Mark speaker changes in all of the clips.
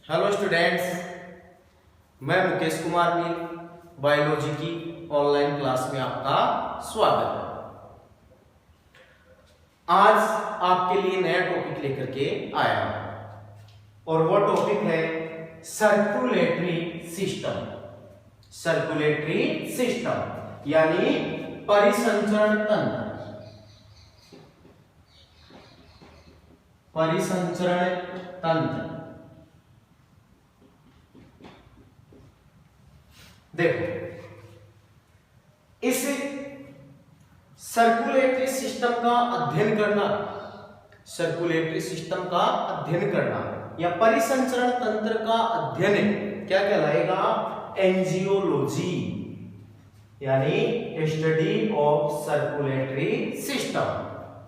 Speaker 1: Hello students, मैं मुकेश कुमार मील biology की online class में आपका स्वागत है। आज आपके लिए नया टॉपिक लेकर के आया हूं और वो टॉपिक है सर्कुलेटरी सिस्टम। सर्कुलेटरी सिस्टम यानी परिसंचरण तंत्र। परिसंचरण तंत्र देखो, इस सर्कुलेटरी सिस्टम का अध्ययन करना, सर्कुलेटरी सिस्टम का अध्ययन करना या परिसंचरण तंत्र का अध्ययन क्या कहलाएगा? एंजियोलॉजी यानी स्टडी ऑफ सर्कुलेटरी सिस्टम।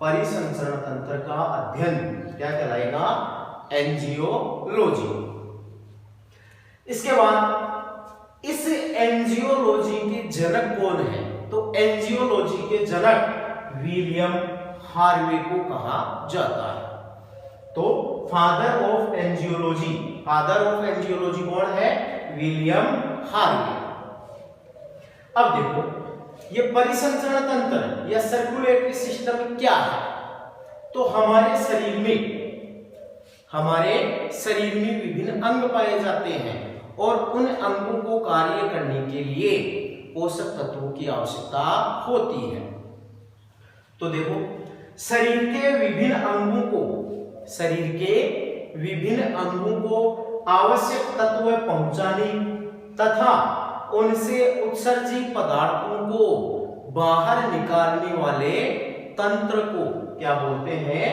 Speaker 1: परिसंचरण तंत्र का अध्ययन क्या कहलाएगा? एंजियोलॉजी। इसके बाद इस एंजियोलॉजी के जनक कौन है? तो एंजियोलॉजी के जनक विलियम हार्वे को कहा जाता है। तो father of angiology, father of angiology कौन है? William Harvey. अब देखो, ये परिसंचरण तंत्र या सर्कुलेटरी सिस्टम क्या है? तो हमारे शरीर में विभिन्न अंग पाए जाते हैं और उन अंगों को कार्य करने के लिए पोषक तत्वों की आवश्यकता होती है। तो देखो, शरीर के विभिन्न अंगों को आवश्यक तत्व पहुंचाने तथा उनसे उत्सर्जित पदार्थों को बाहर निकालने वाले तंत्र को क्या बोलते हैं?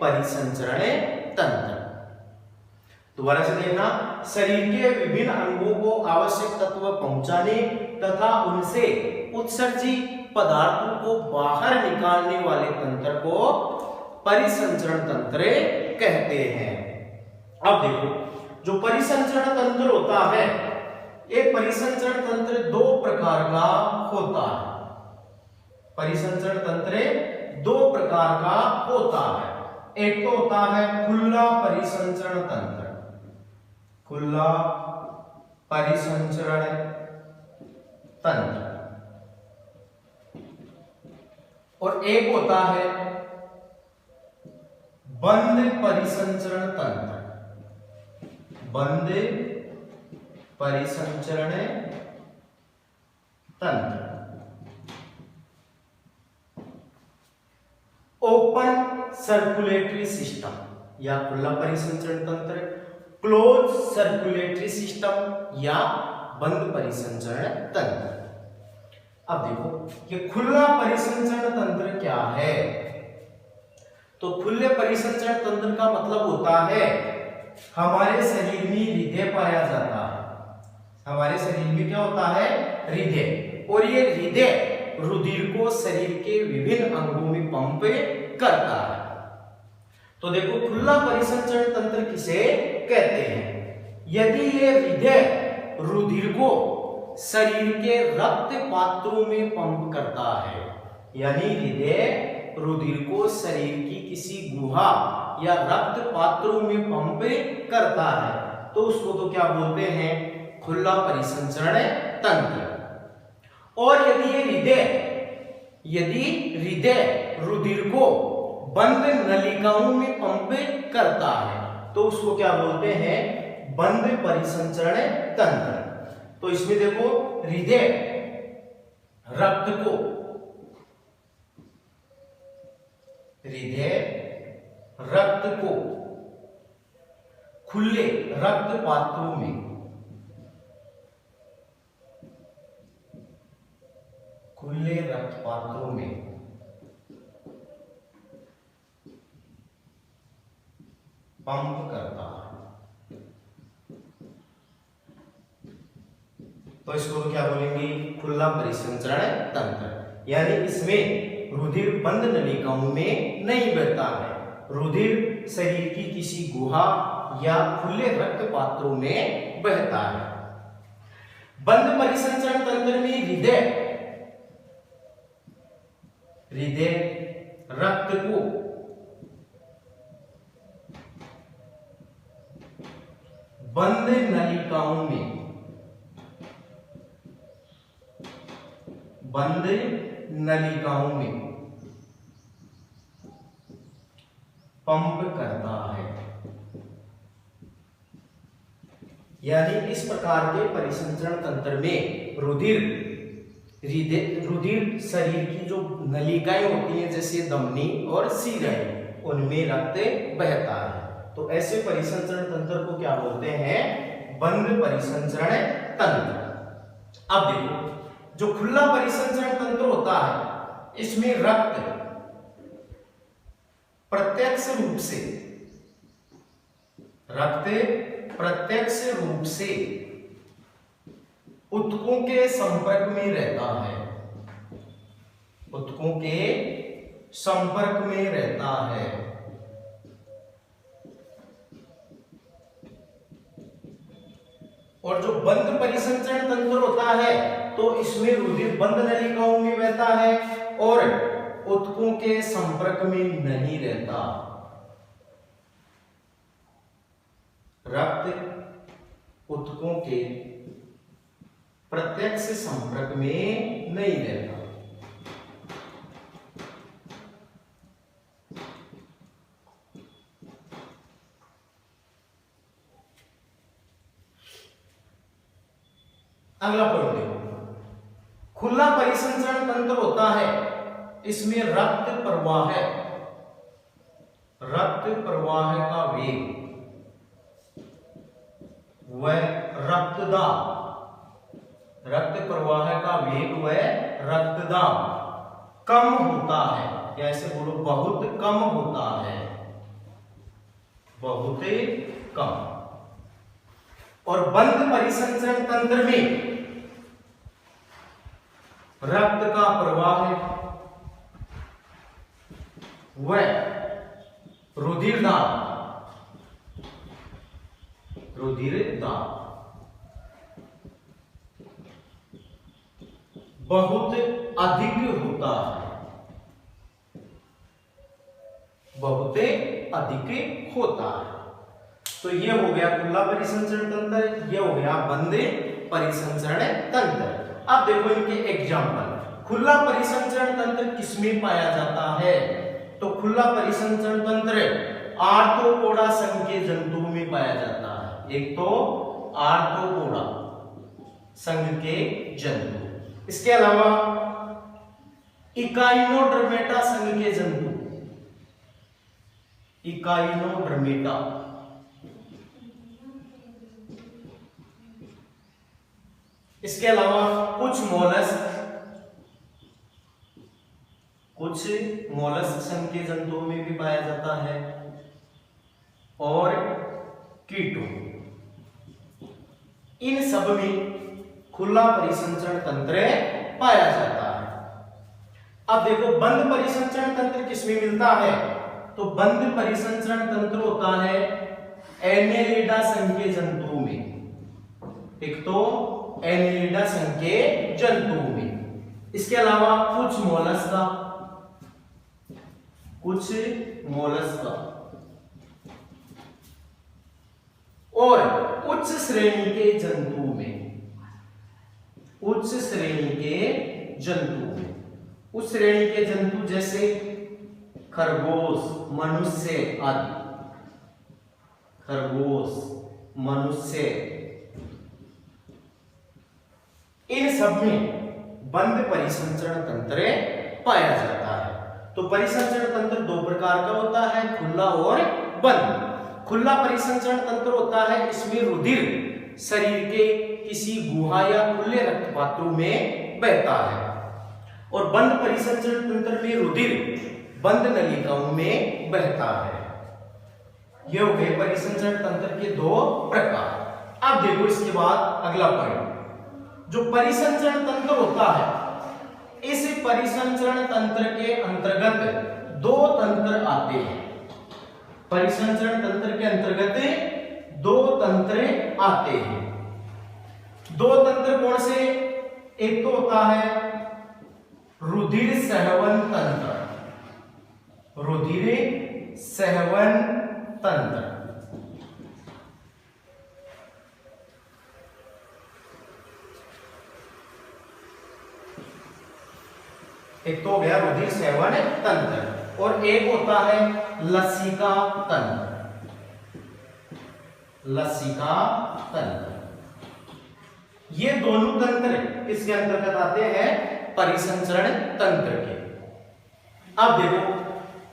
Speaker 1: परिसंचरण तंत्र। दोबारा से देखना, शरीर के विभिन्न अंगों को आवश्यक तत्व पहुंचाने तथा उनसे उत्सर्जित पदार्थों को बाहर निकालने वाले तंत्र को परिसंचरण तंत्र कहते हैं। अब देखो, जो परिसंचरण तंत्र होता है, ये परिसंचरण तंत्र दो प्रकार का होता है। परिसंचरण तंत्र दो प्रकार का होता है। एक तो होता है खुला परिसंचरण तंत्र, खुला परिसंचरण तंत्र, और एक होता है बंद परिसंचरण तंत्र, बंद परिसंचरण तंत्र। ओपन सर्कुलेटरी सिस्टम या खुला परिसंचरण तंत्र, क्लोज सर्कुलेटरी सिस्टम या बंद परिसंचरण तंत्र। अब देखो, ये खुला परिसंचरण तंत्र क्या है? तो खुले परिसंचरण तंत्र का मतलब होता है हमारे शरीर में हृदय पाया जाता है। हमारे शरीर में क्या होता है? हृदय। और ये हृदय रुधिर को शरीर के विभिन्न अंगों में पंप करता है। तो देखो, खुला परिसंचरण तंत्र किसे कहते हैं? यदि ये हृदय रुधिर को शरीर के रक्त पात्रों में पंप करता है, यानी हृदय रुधिर को शरीर की किसी गुहा या रक्त पात्रों में पंप करता है, तो उसको तो क्या बोलते हैं? खुला परिसंचरण तंत्र। और यदि हृदय रुधिर को बंद नलिकाओं में पंप करता है, तो उसको क्या बोलते हैं? बंद परिसंचरण तंत्र। तो इसमें देखो, हृदय रक्त को खुले रक्त पात्रों में पंप करता है, तो इसको क्या बोलेंगे? खुला परिसंचरण तंत्र। यानी इसमें रुधिर बंद नलिकाओं में नहीं बहता है, रुधिर शरीर की किसी गुहा या खुले रक्त पात्रों में बहता है। बंद परिसंचरण तंत्र में हृदय रक्त को बंद नलिकाओं में पंप करता है। यानी इस प्रकार के परिसंचरण तंत्र में रुधिर शरीर की जो नलिकाएं होती हैं जैसे धमनी और शिराएं, उनमें रक्त बहता है। तो ऐसे परिसंचरण तंत्र को क्या बोलते हैं? बंद परिसंचरण तंत्र। अब देखो, जो खुला परिसंचरण तंत्र होता है इसमें रक्त प्रत्यक्ष रूप से ऊतकों के संपर्क में रहता है। और जो बंद परिसंचरण तंत्र होता है तो इसमें रुधिर बंद नलिकाओं में बहता है और ऊतकों के संपर्क में नहीं रहता। रक्त ऊतकों के प्रत्यक्ष संपर्क में नहीं रहता। अगला पॉइंट देखो, खुला परिसंचरण तंत्र होता है इसमें रक्त प्रवाह का वेग व रक्तदाब कम होता है। या ऐसे बोलो, बहुत कम होता है, बहुत कम। और बंद परिसंचरण तंत्र में रक्त का प्रवाह व रुधिर दाब बहुत अधिक होता है, तो ये हो गया खुला परिसंचरण तंत्र, ये हो गया बंद परिसंचरण तंत्र। अब देखो इनके एग्जाम्पल। खुला परिसंचरण तंत्र किसमें पाया जाता है? तो खुला परिसंचरण तंत्र आर्थ्रोपोडा संघ के जंतुओं में पाया जाता है। एक तो आर्थ्रोपोडा संघ के जंतु, इसके अलावा इकाइनोडर्मेटा संघ के जंतु, इकाइनोडर्मेटा, इसके अलावा कुछ मोलस्क संघ के जंतुओं में भी पाया जाता है और कीटों। इन सब में खुला परिसंचरण तंत्र पाया जाता है। अब देखो बंद परिसंचरण तंत्र किसमें मिलता है? तो बंद परिसंचरण तंत्र होता है एनेलिडा संघ के जंतुओं में। एक तो एनेलिडा संघ के जंतुओं में, इसके अलावा कुछ मोलस्का और उच्च श्रेणी के जंतुओं में, उच्च श्रेणी के जंतु जैसे खरगोश, मनुष्य, इन सब में बंद परिसंचरण तंत्र पाया जाता है। तो परिसंचरण तंत्र दो प्रकार का होता है, खुला और बंद। खुला परिसंचरण तंत्र होता है इसमें रुधिर शरीर के किसी गुहा या खुले रक्त पात्रों में बहता है, और बंद परिसंचरण तंत्र में रुधिर बंद नलिकाओं में बहता है। ये हो गए परिसंचरण तंत्र के दो प्रकार। अब देखो इसके बाद अगला पॉइंट, जो परिसंचरण तंत्र होता है, इस परिसंचरण तंत्र के अंतर्गत दो तंत्र आते हैं। परिसंचरण तंत्र के अंतर्गत दो तंत्र आते हैं। दो तंत्र कौन से? एक तो होता है रुधिर सहवन तंत्र, एक तो हो गया रुधिर सेवन तंत्र और एक होता है लसिका तंत्र। लसिका तंत्र, ये दोनों तंत्र इसके अंतर्गत आते हैं परिसंचरण तंत्र के। अब देखो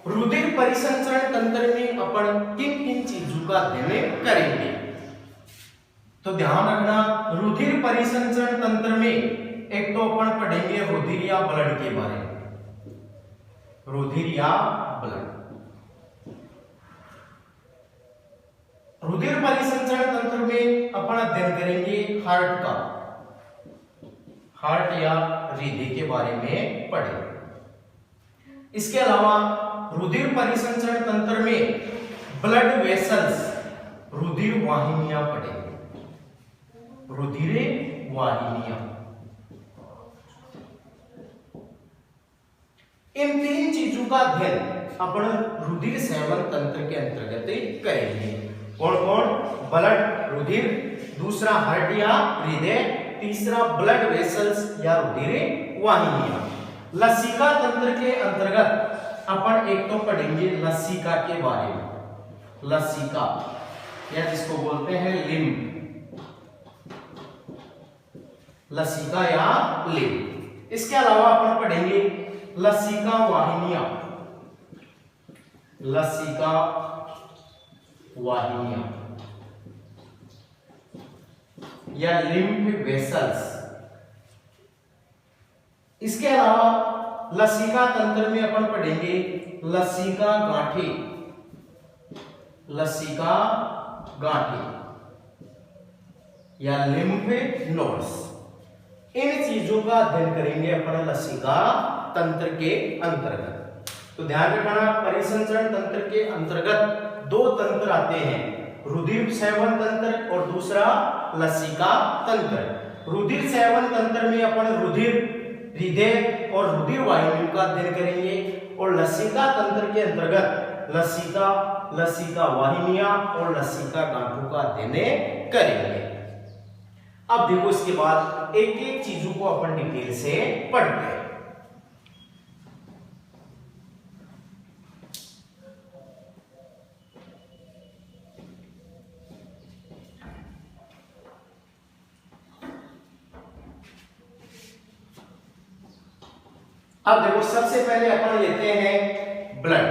Speaker 1: रुधिर परिसंचरण तंत्र में अपन किन किन चीजों का अध्ययन करेंगे। तो ध्यान रखना, रुधिर परिसंचरण तंत्र में एक तो अपन पढ़ेंगे रुधिर या ब्लड के बारे में। रुधिर या ब्लड, रुधिर परिसंचरण तंत्र में अपन अध्ययन करेंगे हार्ट का, हार्ट या हृदय के बारे में पढ़ेंगे। इसके अलावा रुधिर परिसंचरण तंत्र में ब्लड वेसल्स, रुधिर वाहिनियां पढ़ेंगे। रुधिर वाहिनियां, इन तीन चीजों का अध्ययन अपन रुधिर सेवन तंत्र के अंतर्गत करेंगे। कौन कौन? ब्लड रुधिर, दूसरा हार्ट या हृदय, तीसरा ब्लड वेसल्स या रुधिर वाहिनियां। लसिका तंत्र के अंतर्गत अपन एक तो पढ़ेंगे लसिका के बारे में। लसिका या जिसको बोलते हैं लिम्फ, लसिका या लिम्फ। इसके अलावा अपन पढ़ेंगे लसिका वाहिनियां, लसिका वाहिनियां या लिम्फ वेसल्स। इसके अलावा लसिका तंत्र में अपन पढ़ेंगे लसिका गांठें, लसिका गांठें या लिम्फ नोड्स। इन चीजों का अध्ययन करेंगे अपन लसिका तंत्र के अंतर्गत। तो ध्यान रखना, परिसंचरण तंत्र के अंतर्गत दो तंत्र आते हैं, रुधिर सेवन तंत्र और दूसरा लसिका तंत्र। रुधिर सेवन तंत्र में अपन रुधिर, हृदय और रुधिर वाहिनियों का अध्ययन करेंगे और लसिका तंत्र के अंतर्गत लसिका, लसिका वाहिनियां और लसिका गांठों का अध्ययन करेंगे। अब देखो इसके बाद एक एक चीजों को अपन डिटेल से पढ़ते हैं। अब देखो सबसे पहले अपन लेते हैं ब्लड।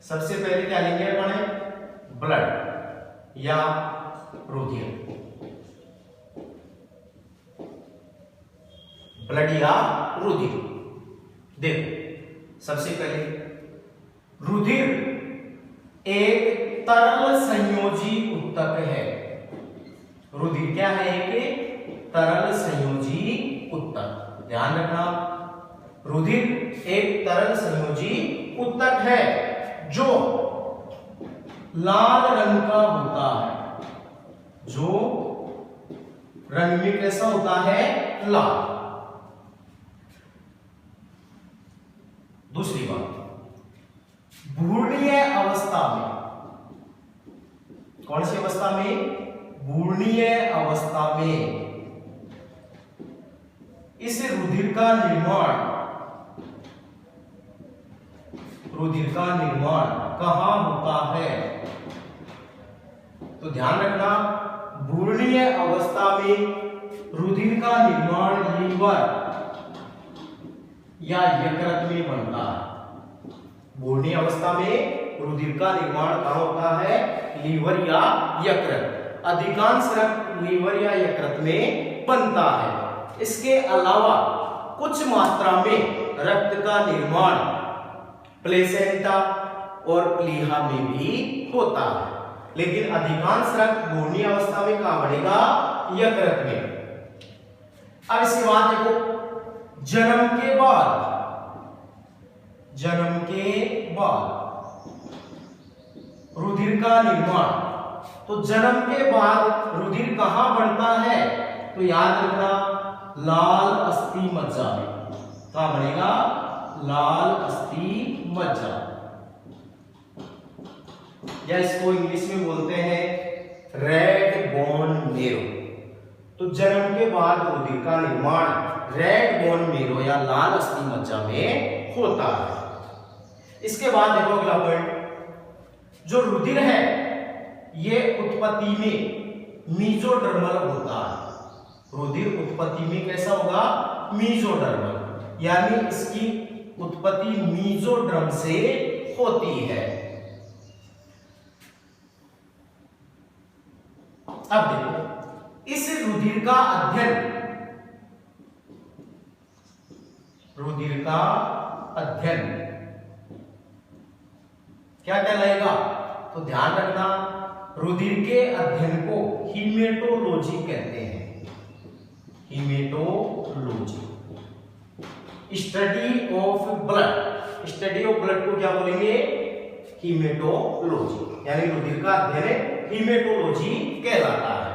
Speaker 1: सबसे पहले क्या लेंगे अपन? ब्लड या रुधिर। ब्लड या रुधिर। देखो सबसे पहले रुधिर एक तरल संयोजी उत्तक है। रुधिर क्या है? एक तरल संयोजी उत्तक। ध्यान रखना, रुधिर एक तरल संयोजी उत्तक है जो लाल रंग का होता है। जो रंग में कैसा होता है? लाल। दूसरी बात, भ्रूणीय अवस्था में, कौन सी अवस्था में? भ्रूणीय अवस्था में इस रुधिर का निर्माण, रुधिर का निर्माण कहां होता है? तो ध्यान रखना, भ्रूणीय अवस्था में रुधिर का निर्माण लीवर या यकृत में बनता है। भ्रूणीय अवस्था में रुधिर का निर्माण कहां होता है? लीवर या यकृत। अधिकांश रक्त लीवर या यकृत में बनता है। इसके अलावा कुछ मात्रा में रक्त का निर्माण प्लेसेंटा और प्लीहा में भी होता है, लेकिन अधिकांश रक्त भ्रूणीय अवस्था में कहां बढ़ेगा? यकृत में। अब इसके बाद देखो, जन्म के बाद, जन्म के बाद रुधिर का निर्माण। तो जन्म के बाद रुधिर कहां बढ़ता है? तो याद रखना, लाल अस्थि मज्जा में। कहां बनेगा? लाल अस्थि मज्जा, या इसको इंग्लिश में बोलते हैं रेड बोन मेरो। तो जन्म के बाद बाद रुधिर का निर्माण रेड बोन मेरो या लाल अस्थि मज्जा में होता है। इसके बाद देखो अगला पॉइंट, जो रुधिर है ये उत्पत्ति में मीजोडर्मल होता है। रुधिर उत्पत्ति में कैसा होगा? मीजोडर्मल, यानी इसकी उत्पत्ति मीजोड्रम से होती है। अब देखो, इस रुधिर का अध्ययन क्या कहलाएगा? तो ध्यान रखना, रुधिर के अध्ययन को हीमेटोलॉजी कहते हैं। Haematology, study of blood. Study of blood को क्या बोलेंगे? हीमेटोलॉजी, यानी रुधिर का अध्ययन हीमेटोलॉजी कहलाता है।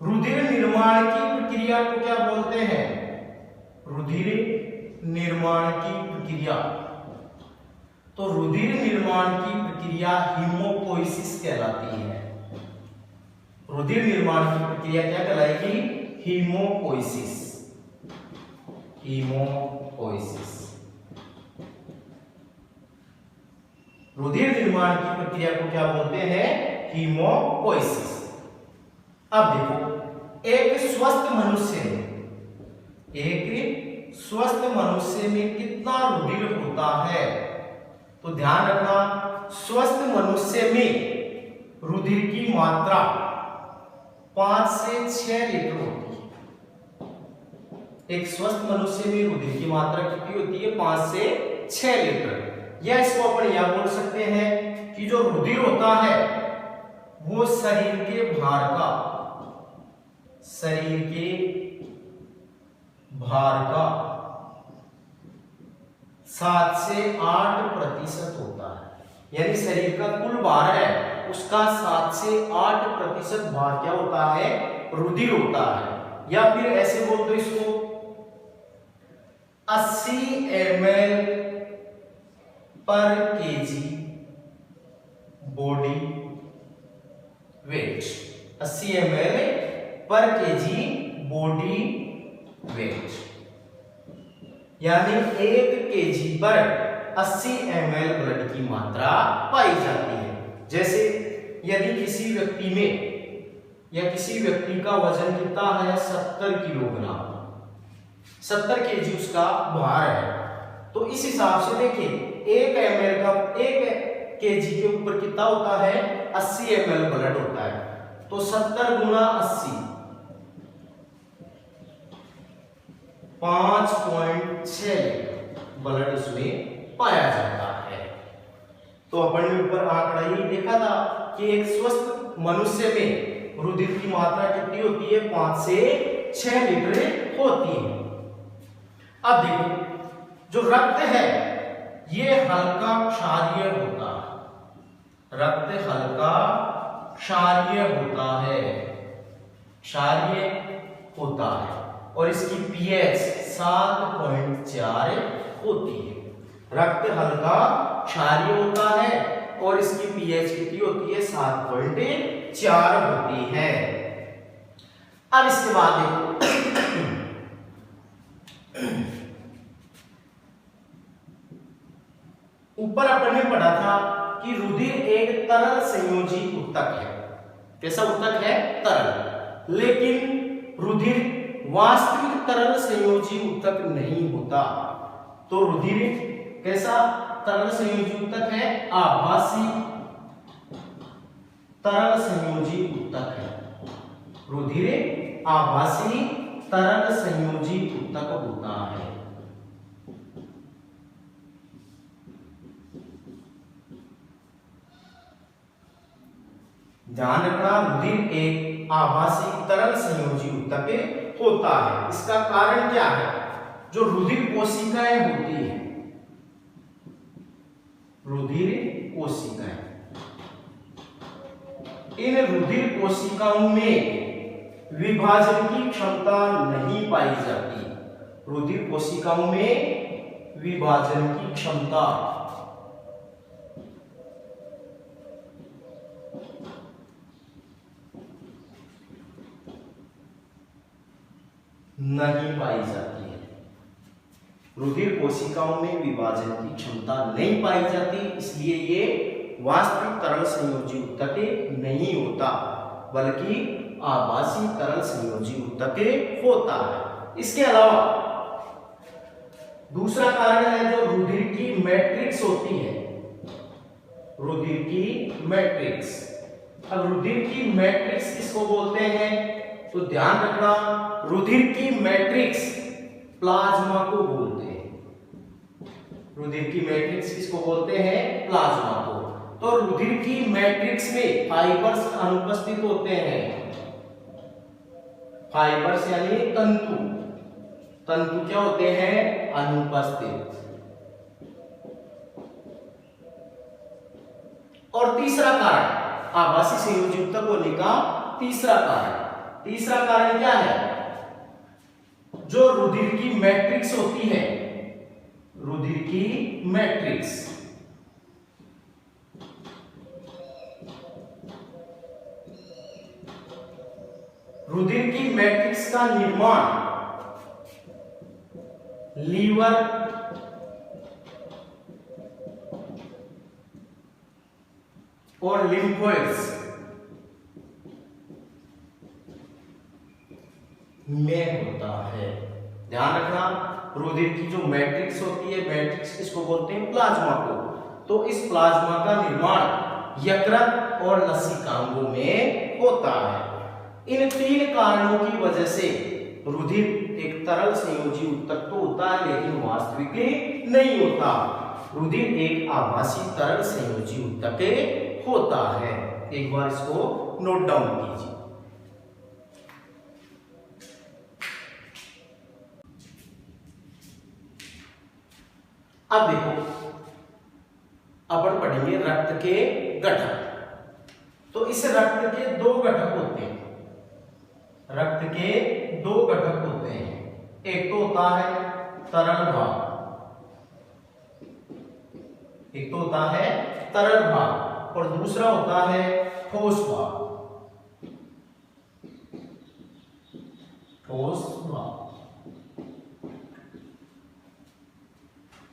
Speaker 1: रुधिर निर्माण की प्रक्रिया को क्या बोलते हैं? रुधिर निर्माण की प्रक्रिया, तो रुधिर निर्माण की प्रक्रिया हीमोपोइसिस कहलाती है। रुधिर निर्माण की प्रक्रिया क्या कहलाएगी? हीमोपोइसिस। हीमोपोइसिस, रुधिर निर्माण की प्रक्रिया को क्या बोलते हैं? हीमोपोइसिस। अब देखो, एक स्वस्थ मनुष्य में कितना रुधिर होता है? तो ध्यान रखना, स्वस्थ मनुष्य में रुधिर की मात्रा 5 से 6 लीटर होती है। एक स्वस्थ मनुष्य में रुधिर की मात्रा कितनी होती है? 5 से 6 लीटर। या इसको अपन यह बोल सकते हैं कि जो रुधिर होता है वो शरीर के भार का 7 से 8% होता है। यानी शरीर का कुल भार है उसका 7 से 8% भार क्या होता है? रुधिर होता है। या फिर ऐसे बोल दो इसको, 80 ml पर केजी बॉडी वेट। 80 ml पर केजी बॉडी वेट, यानी 1 केजी पर 80 ml ब्लड की मात्रा पाई जाती है। जैसे यदि किसी व्यक्ति में या किसी व्यक्ति का वजन कितना है? 70 किलोग्राम, 70 केजी उसका भार है, तो इस हिसाब से देखिए 1 ml का 1 केजी के ऊपर कितना होता है? 80 ml ब्लड होता है। तो 70 गुना 80, 5.6 ब्लड उसमें पाया जाता है। तो अपन ने ऊपर आंकड़ा ही देखा था कि एक स्वस्थ मनुष्य में रुधिर की मात्रा कितनी होती है? 5 से 6 लीटर होती है। अब देखो, जो रक्त है ये हल्का क्षारीय होता है। रक्त हल्का क्षारीय होता है और इसकी पीएच 7.4 होती है। रक्त हल्का क्षारीय होता है और इसकी पीएच कितनी होती है? 7.4 होती है। अब इसके बाद देखो, ऊपर अपन ने पढ़ा था कि रुधिर एक तरल संयोजी ऊतक है। कैसा ऊतक है? तरल। लेकिन रुधिर वास्तविक तरल संयोजी ऊतक नहीं होता। तो रुधिर कैसा तरल संयोजी ऊतक है? आभासी तरल संयोजी ऊतक है। रुधिर आभासी तरल संयोजी ऊतक होता है। ध्यान रखना, रुधिर एक आभासी तरल संयोजी ऊतक होता है। इसका कारण क्या है? जो रुधिर कोशिकाएं होती हैं, रुधिर कोशिकाएं, इन रुधिर कोशिकाओं में विभाजन की क्षमता नहीं पाई जाती। रुधिर कोशिकाओं में विभाजन की क्षमता नहीं पाई जाती है। रुधिर कोशिकाओं में विभाजन की क्षमता नहीं पाई जाती, इसलिए ये वास्तविक तरल संयोजी ऊतक नहीं होता, बल्कि आभासी तरल संयोजी ऊतक होता है। इसके अलावा दूसरा कारण है जो रुधिर की मैट्रिक्स होती है, रुधिर की मैट्रिक्स। अब रुधिर की मैट्रिक्स किसको बोलते हैं, तो ध्यान रखना, रुधिर की मैट्रिक्स प्लाज्मा को बोलते हैं। रुधिर की मैट्रिक्स किसको बोलते हैं, प्लाज्मा को। तो रुधिर की मैट्रिक्स में फाइबर्स अनुपस्थित होते हैं। फाइबर्स यानी तंतु, तंतु क्या होते हैं, अनुपस्थित। और तीसरा कारण, आभासी संयोजी ऊतक होने का तीसरा कारण क्या है, जो रुधिर की मैट्रिक्स होती है, रुधिर की मैट्रिक्स, रुधिर की मैट्रिक्स का निर्माण लीवर और लिम्फोइड्स में होता है। ध्यान रखना, रुधिर की जो मैट्रिक्स होती है, मैट्रिक्स किसको बोलते हैं, प्लाज्मा को। तो इस प्लाज्मा का निर्माण यकृत और लसिकांगों में होता है। इन तीन कारणों की वजह से रुधिर एक तरल संयोजी ऊतक तो होता है, लेकिन वास्तविक नहीं होता। रुधिर एक आभासी तरल संयोजी ऊतक होता है। एक बार इसको नोट डाउन कीजिए। अब देखो, अपन पढ़ेंगे रक्त के घटक। तो इस रक्त के दो घटक होते हैं, रक्त के दो घटक होते हैं। एक तो होता है तरल भाग, एक तो होता है तरल भाग और दूसरा होता है ठोस भाग, ठोस भाग।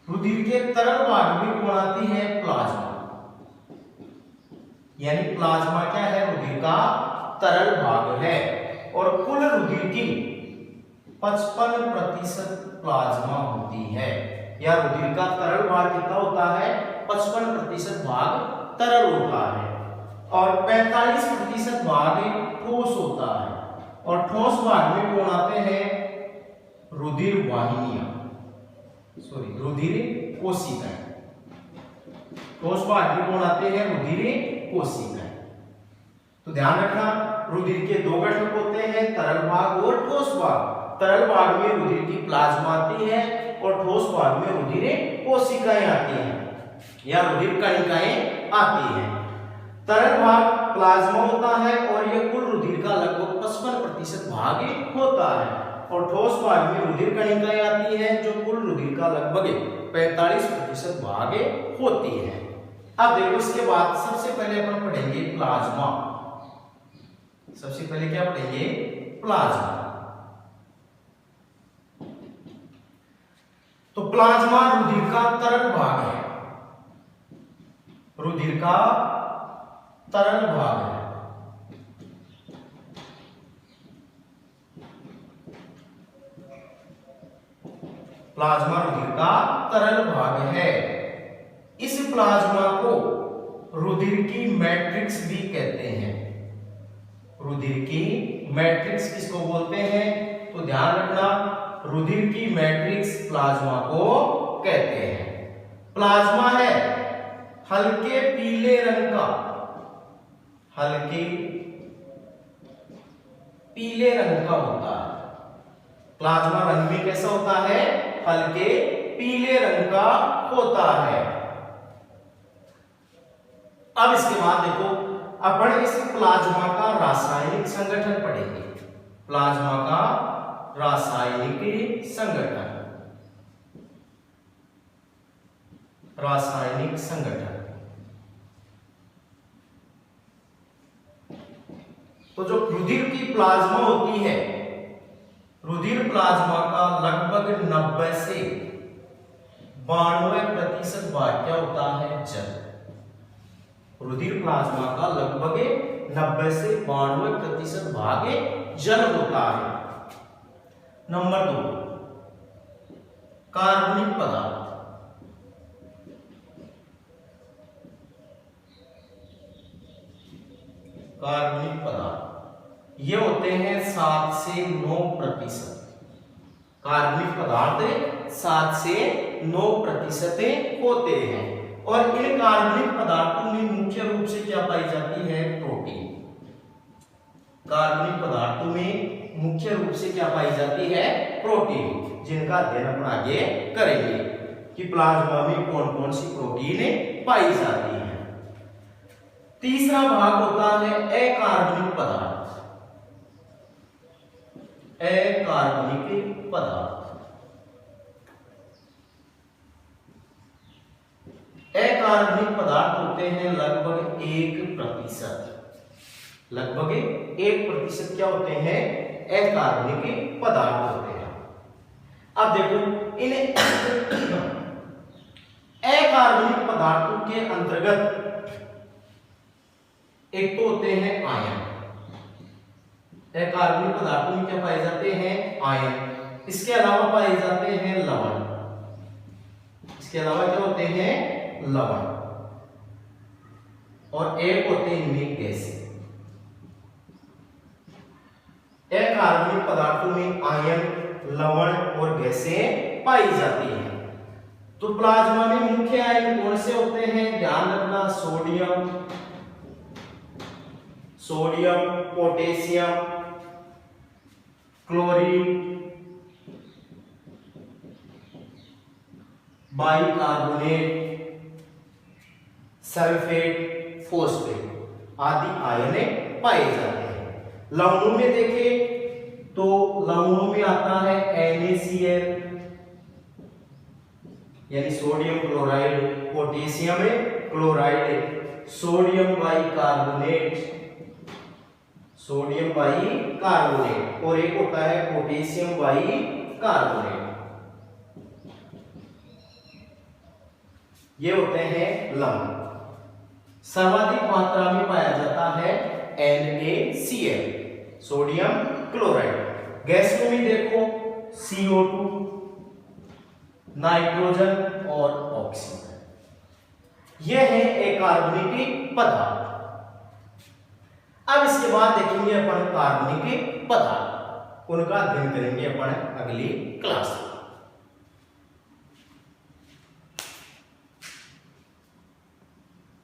Speaker 1: रुधिर के तरल भाग में बनाती है प्लाज्मा, यानी प्लाज्मा क्या है, रुधिर का तरल भाग है। और कुल रुधिर की 55% प्लाज्मा होती है, या रुधिर का तरल भाग कितना होता है, 55% भाग तरल होता है और 45% भाग ठोस होता है। और ठोस भाग में कौन आते हैं, रुधिर वाहिनियां, रुधिर कोशिकाएं। ठोस भाग में कौन आते हैं, रुधिर कोशिकाएं। तो ध्यान रखना, रुधिर के दो घटक होते हैं, तरल भाग और ठोस भाग। तरल भाग में रुधिर की प्लाज्मा आती है और ठोस भाग में रुधिर कोशिकाएं आती हैं या रुधिर कणिकाएं आती हैं। तरल भाग प्लाज्मा होता है और यह कुल रुधिर का लगभग 55% भाग होता है, और ठोस भाग में रुधिर कणिकाएं आती हैं जो कुल रुधिर का लगभग 45% भाग होती है। अब देखो, इसके बाद सबसे पहले अपन पढ़ेंगे प्लाज्मा। सबसे पहले क्या पढ़ेंगे, प्लाज्मा। तो प्लाज्मा रुधिर का तरल भाग है, रुधिर का तरल भाग है। प्लाज्मा रुधिर का तरल भाग है। इस प्लाज्मा को रुधिर की मैट्रिक्स भी कहते हैं। रुधिर की मैट्रिक्स किसको बोलते हैं, तो ध्यान रखना, रुधिर की मैट्रिक्स प्लाज्मा को कहते हैं। प्लाज्मा है हल्के पीले रंग का, हल्के पीले रंग का होता है। प्लाज्मा रंग में कैसा होता है, हल्के पीले रंग का होता है। अब इसके बाद देखो, अपन इस प्लाज्मा का रासायनिक संगठन पढ़ेंगे। प्लाज्मा का रासायनिक संगठन, रासायनिक संगठन। तो जो रुधिर की प्लाज्मा होती है, रुधिर प्लाज्मा का लगभग 90 से 92% भाग क्या होता है? जल। रुधिर प्लाज्मा का लगभग 90 से 92% भाग जल होता है। नंबर 2, कार्बनिक पदार्थ। कार्बनिक पदार्थ ये होते हैं 7 से 9%। कार्बनिक पदार्थ 7 से 9% होते हैं। और इन कार्बनिक पदार्थों में मुख्य रूप से क्या पाई जाती है? प्रोटीन। कार्बनिक पदार्थों में मुख्य रूप से क्या पाई जाती है? प्रोटीन, जिनका अध्ययन अपन आगे करेंगे कि प्लाज्मा में कौन कौन सी प्रोटीन पाई जाती है। तीसरा भाग होता है अकार्बनिक पदार्थ। अकार्बनिक पदार्थ। अकार्बनिक पदार्थ होते हैं लगभग 1%। लगभग 1% क्या होते हैं? अकार्बनिक पदार्थ होते हैं। अब देखो इन अकार्बनिक पदार्थों के अंतर्गत एक तो होते हैं आयन। अकार्बनिक पदार्थों में क्या पाए जाते हैं? आयन। इसके अलावा पाए जाते हैं लवण। इसके अलावा क्या होते हैं? लवण। और एक होते हैं इनमें गैसें। अकार्बनिक पदार्थों में आयन, लवण और गैसें पाई जाती हैं। तो प्लाज्मा में मुख्य आयन कौन से होते हैं? ध्यान रखना, sodium, potassium, chlorine, bicarbonate, sulphate, phosphate आदि आयन पाए जाते हैं। लवणों में देखें तो लवणों में आता है NaCl यानी sodium chloride, potassium chloride, sodium bicarbonate, और एक होता है पोटेशियम बाइकार्बोनेट। ये होते हैं लवण। सर्वाधिक मात्रा में पाया जाता है NaCl, सोडियम क्लोराइड। गैसों में देखो CO2, नाइट्रोजन और ऑक्सीजन। यह है अकार्बनिक पदार्थ। अब इसके बाद देखेंगे अपन कार्बनिक पदार्थ, उनका अध्ययन करेंगे अपन अगली क्लास में।